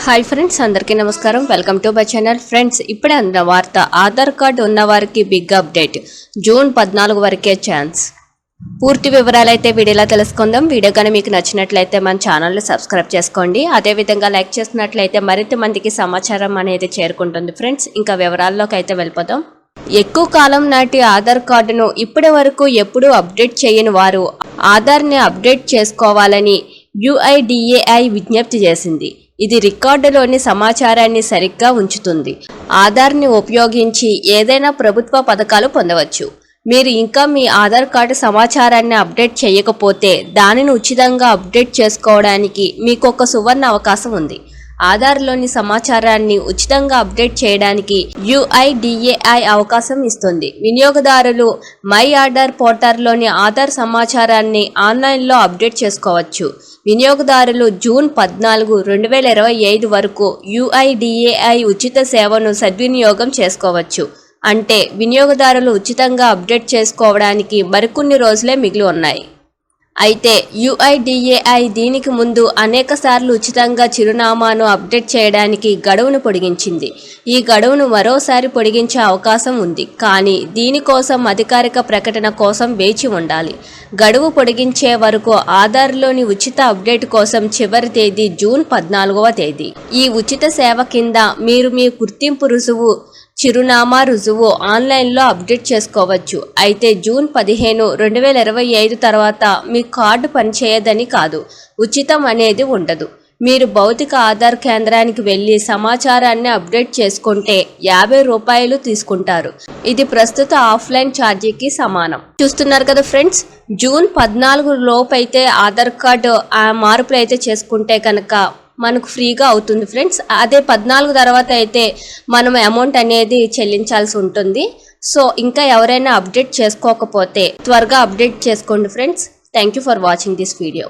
Hi friends, అందరికీ నమస్కారం. Welcome to my channel. Friends, ఇప్పుడే అందిన వార్త. ఆధార్ కార్డు ఉన్న వారికి బిగ్ అప్డేట్. జూన్ 14 వరకే ఛాన్స్. పూర్తి వివరాలు అయితే వీడియోలో తెలుసుకుందాం. వీడియో కానీ మీకు నచ్చినట్లయితే మన ఛానల్ని సబ్స్క్రైబ్ చేసుకోండి. అదేవిధంగా లైక్ చేసినట్లయితే మరింత మందికి సమాచారం అనేది చేరుకుంటుంది. ఫ్రెండ్స్, ఇంకా వివరాల్లోకి అయితే వెళ్ళిపోదాం. ఎక్కువ కాలం నాటి ఆధార్ కార్డును ఇప్పటి వరకు ఎప్పుడూ అప్డేట్ చేయని వారు ఆధార్ని అప్డేట్ చేసుకోవాలని UIDAI విజ్ఞప్తి చేసింది. ఇది రికార్డులోని సమాచారాన్ని సరిగ్గా ఉంచుతుంది. ఆధార్ని ఉపయోగించి ఏదైనా ప్రభుత్వ పథకాలు పొందవచ్చు. మీరు ఇంకా మీ ఆధార్ కార్డు సమాచారాన్ని అప్డేట్ చేయకపోతే దానిని ఉచితంగా అప్డేట్ చేసుకోవడానికి మీకు ఒక సువర్ణ అవకాశం ఉంది. ఆధార్లోని సమాచారాన్ని ఉచితంగా అప్డేట్ చేయడానికి UIDAI అవకాశం ఇస్తుంది. వినియోగదారులు మై ఆధార్ పోర్టల్లోని ఆధార్ సమాచారాన్ని ఆన్లైన్లో అప్డేట్ చేసుకోవచ్చు. వినియోగదారులు జూన్ 14, 2025 వరకు UIDAI ఉచిత సేవను సద్వినియోగం చేసుకోవచ్చు. అంటే వినియోగదారులు ఉచితంగా అప్డేట్ చేసుకోవడానికి మరికొన్ని రోజులే మిగిలి ఉన్నాయి. అయితే UIDAI దీనికి ముందు అనేకసార్లు ఉచితంగా చిరునామాను అప్డేట్ చేయడానికి గడువును పొడిగించింది. ఈ గడువును మరోసారి పొడిగించే అవకాశం ఉంది, కానీ దీనికోసం అధికారిక ప్రకటన కోసం వేచి ఉండాలి. గడువు పొడిగించే వరకు ఆధార్లోని ఉచిత అప్డేట్ కోసం చివరి తేదీ జూన్ 14వ తేదీ. ఈ ఉచిత సేవ కింద మీరు మీ గుర్తింపు రుజువు, చిరునామా రుజువు ఆన్లైన్లో అప్డేట్ చేసుకోవచ్చు. అయితే జూన్ 15, 2025 తర్వాత మీ కార్డు పనిచేయదని కాదు, ఉచితం అనేది ఉండదు. మీరు భౌతిక ఆధార్ కేంద్రానికి వెళ్ళి సమాచారాన్ని అప్డేట్ చేసుకుంటే ₹50 తీసుకుంటారు. ఇది ప్రస్తుత ఆఫ్లైన్ ఛార్జీకి సమానం. చూస్తున్నారు కదా ఫ్రెండ్స్, జూన్ 14 లోపైతే ఆధార్ కార్డు మార్పులు అయితే చేసుకుంటే కనుక మనకు ఫ్రీగా అవుతుంది ఫ్రెండ్స్. అదే 14 తర్వాత అయితే మనం అమౌంట్ అనేది చెల్లించాల్సి ఉంటుంది. సో ఇంకా ఎవరైనా అప్డేట్ చేసుకోకపోతే త్వరగా అప్డేట్ చేసుకోండి friends. Thank you for watching this video.